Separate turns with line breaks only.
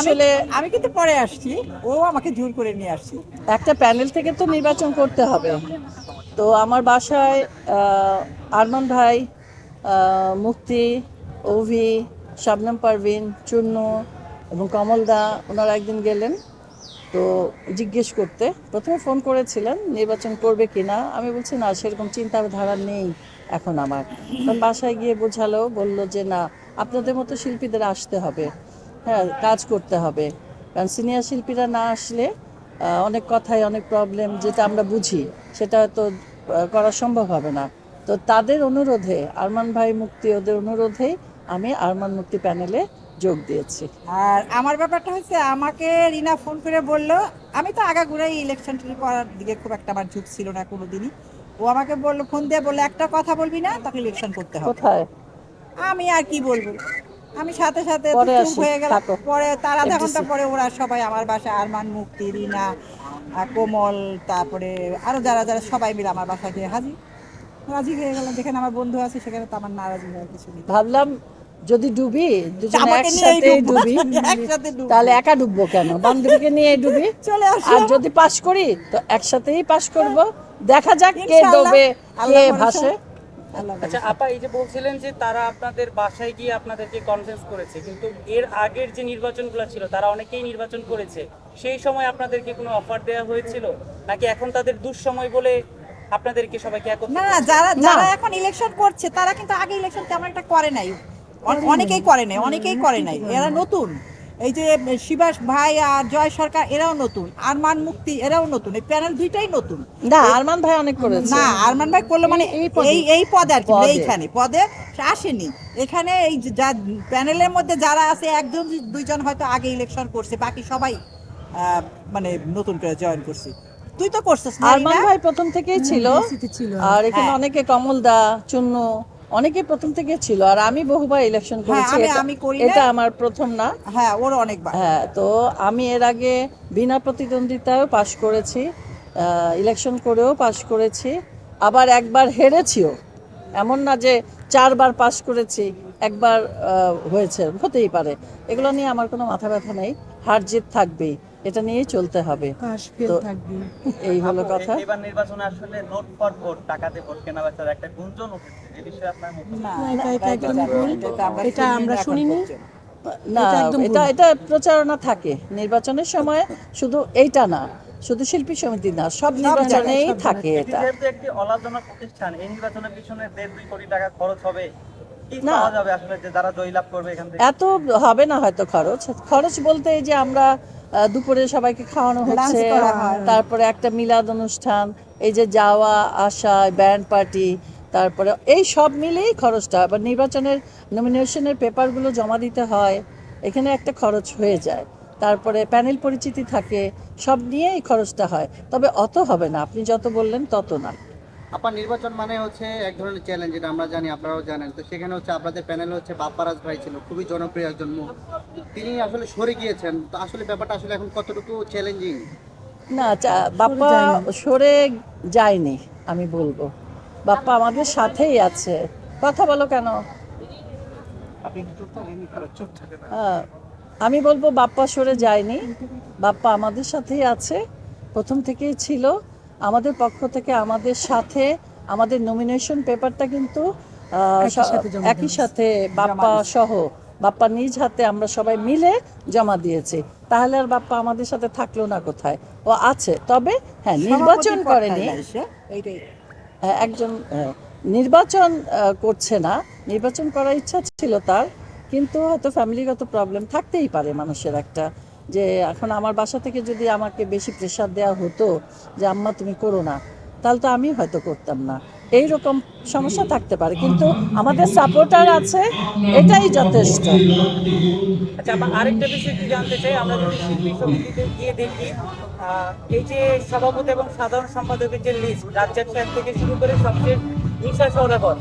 আসলে
আমি কিন্তু পরে আসছি, ও আমাকে জোর করে নিয়ে আসছি।
একটা প্যানেল থেকে তো নির্বাচন করতে হবে। তো আমার বাসায় আরমান ভাই, মুক্তি, অভি, শবনম পারভিন, চুন্নু এবং কমল দা ওনারা একদিন গেলেন তো জিজ্ঞেস করতে। প্রথমে ফোন করেছিলেন নির্বাচন করবে কিনা, আমি বলছি না সেরকম চিন্তাধারা নেই এখন আমার। তখন বাসায় গিয়ে বোঝালো, বলল যে না, আপনাদের মতো শিল্পীদের আসতে হবে, হ্যাঁ কাজ করতে হবে, কারণ সিনিয়র শিল্পীরা না আসলে অনেক কথাই অনেক প্রবলেম যেটা আমরা বুঝি সেটা তো করা সম্ভব হবে না। তো তাদের অনুরোধে, আরমান ভাই মুক্তি ওদের অনুরোধেই আমি আরমান মুক্তি প্যানেলে যোগ দিয়েছি।
আর আমার ব্যাপারটা হচ্ছে, আমাকে রিনা ফোন করে বলল, আমি তো আগাগোড়াই ইলেকশন করার দিকে খুব একটা আমার ঝুঁক ছিল না কোনোদিনই। ও আমাকে বললো, ফোন দিয়ে বললো, একটা কথা বলবি না, তাকে ইলেকশন করতে হবে।
কোথায়?
আমি আর কি বলবো, আমি সাথে সাথে তো
পরে
চুপ
আসি,
হয়ে গেলাম।
থাকো।
পরে তার আধা ঘন্টা
এফডিসি।
পরে ওরা সবাই আমার বাসায়, আরমান, মুক্তি, রিনা, কোমল, তারপরে আরো যারা যারা সবাই মিলে আমার বাসায় গিয়ে হাজির। রাজি হয়ে গেলাম, যেখানে আমার বন্ধু আছে সেখানে তো আমার নারাজি হওয়ার কিছু নেই।
ভাবলাম যদি ডুবি দুজনে
আমাকে নিয়েই
একসাথেই
ডুববো,
ডুবি,
একসাথে ডুববো।
তাহলে একা ডুববো কেন, বান্ধবীকে নিয়ে ডুবি।
চলে
আর
আসলাম,
যদি পাশ করি তো একসাথেই পাশ করব, দেখা যাক কে
ইনশাআল্লাহ।
ডোবে কে
আল্লাহ ভরসা,
ভাসে।
আল্লাহ
আচ্ছা
ভরসা।
আপা, এই যে বলছিলেন যে তারা আপনাদের বাসায় গিয়ে আপনাদেরকে কনফারেন্স করেছে, কিন্তু এর আগের যে নির্বাচনগুলো ছিল তারা অনেকেই নির্বাচন করেছে, সেই সময় আপনাদেরকে কোনো অফার দেওয়া হয়েছিল, নাকি এখন তাদের দুঃসময় বলে আপনাদেরকে সবাইকে একত্রিত
না না,
করছে?
যারা
না।
যারা এখন ইলেকশন করছে তারা কিন্তু আগে ইলেকশন তেমন একটা করে নাই। অনেকেই করে নাই, অনেকেই করে নাই, এরা নতুন। এই যে শিবাস ভাই আর জয় সরকার, এরাও নতুন। আরমান, মুক্তি, এরাও নতুন। এই প্যানেল দুইটাই নতুন।
না, আরমান ভাই অনেক করেছে।
না, আরমান ভাই করলো মানে এই পদে আর কি,
পদে।
এইখানে পদে সে আসেনি। এখানে এই যে যা প্যানেলের মধ্যে যারা আছে, একজন দুইজন হয়তো আগে ইলেকশন করছে, বাকি সবাই মানে নতুন করে জয়েন করছে। তুই তো করছিস না,
আরমান
রিনা?
ভাই প্রথম থেকেই ছিল, আর এখানে
হ্যাঁ।
অনেকে কমল দা, চুন্নু অনেকে প্রথম থেকে ছিল, আর আমি বহুবার ইলেকশন
হ্যাঁ,
করেছি।
আমি করি
এটা
নাই।
আমার প্রথম না।
হ্যাঁ, ওর অনেকবার।
হ্যাঁ, তো আমি এর আগে বিনা প্রতিদ্বন্দ্বিতায়ও পাশ করেছি, ইলেকশন করেও পাশ করেছি, আবার একবার হেরেছিও। এমন না যে চারবার পাশ করেছি, একবার হয়েছে, হতেই পারে। এগুলো নিয়ে আমার কোনো মাথা ব্যথা নেই, হার জিত থাকবেই, এটা নিয়েই চলতে হবে। তো এই হলো
আপু,
কথা।
এবার নির্বাচনে আসলে নোট ফর ভোট, টাকাতে ভোট কেনা বেচার একটা গুঞ্জন উঠেছে, এই বিষয়ে আপনার মতামত?
না,
এটা একদমই ভুল। এটা আমরা শুনিনি।
না,
এটা একদম ভুল।
এটা এটা প্রচারণা থাকে নির্বাচনের সময়, শুধু এইটা না, শুধু শিল্পী সমিতি না, সব নির্বাচনেই থাকে
এটি
এটা।
যেহেতু একটি অলাভজনক প্রতিষ্ঠান, এই নির্বাচনের পিছনে 1.5-2 কোটি টাকা খরচ হবে, কি
না।
পাওয়া যাবে আসলে যে যারা জয়লাভ করবে এখান থেকে?
এত হবে না হয়তো খরচ। খরচ বলতে এই যে আমরা দুপুরে সবাইকে খাওয়ানো হচ্ছে,
করা হয়।
তারপরে একটা মিলাদ অনুষ্ঠান, এই যে যাওয়া আসা, ব্যান্ড পার্টি, তারপরে এই সব মিলেই খরচটা। আবার নির্বাচনের নমিনেশনের পেপারগুলো জমা দিতে হয়, এখানে একটা খরচ হয়ে যায়। তারপরে প্যানেল পরিচিতি থাকে, সব নিয়ে এই খরচটা হয়। তবে অত হবে না, আপনি যত বললেন তত না।
আপনার নির্বাচন মানে হচ্ছে এক ধরনের চ্যালেঞ্জ, যেটা আমরা জানি, আপনারাও জানেন। তো সেখানে হচ্ছে আপনাদের প্যানেলে হচ্ছে বাপ্পারাজ ভাই ছিল, খুবই জনপ্রিয় একজন মুখ। তিনি আসলে সরে গিয়েছেন, তো আসলে ব্যাপারটা আসলে এখন কতটুকু চ্যালেঞ্জিং?
না, বাপ্পা সরে যায়নি, আমি বলবো বাপ্পা আমাদের সাথেই আছে। কথা বলো কেন? হ্যাঁ, আমি বলবো বাপ্পা সরে যায়নি, বাপ্পা আমাদের সাথেই আছে, প্রথম থেকেই ছিল আমাদের পক্ষ থেকে। আমাদের সাথে আমাদের নমিনেশন পেপারটা কিন্তু একই সাথে বাপ্পা সহ, বাপ্পা নিজ হাতে আমরা সবাই মিলে জমা দিয়েছি। তাহলে আর বাপ্পা আমাদের সাথে থাকলো না কোথায়? ও আছে, তবে হ্যাঁ নির্বাচন
সভাপতির
করেনি।
পদটাই নাই সে, এইটাই।
একজন নির্বাচন করছে না, নির্বাচন করার ইচ্ছা ছিল তার, কিন্তু হয়তো ফ্যামিলিগত প্রবলেম থাকতেই পারে মানুষের একটা, যে এখন আমার বাসা থেকে যদি আমাকে বেশি প্রেশার দেওয়া হতো যে আম্মা তুমি করো না, তাহলে তো আমি হয়তো করতাম না। এই রকম সমস্যা থাকতে পারে, কিন্তু আমাদের সাপোর্টার আছে, এটাই যথেষ্ট।
আচ্ছা আপা, আরেকটা বিষয় একটু জানতে চাই, আমরা যদি শিল্পী সমিতিতে গিয়ে দেখি, এই যে সভাপতি এবং সাধারণ সম্পাদকের যে লিস্ট, রাজ্জাক সাহেব থেকে শুরু করে সবচেয়ে নিশা সওদাগর,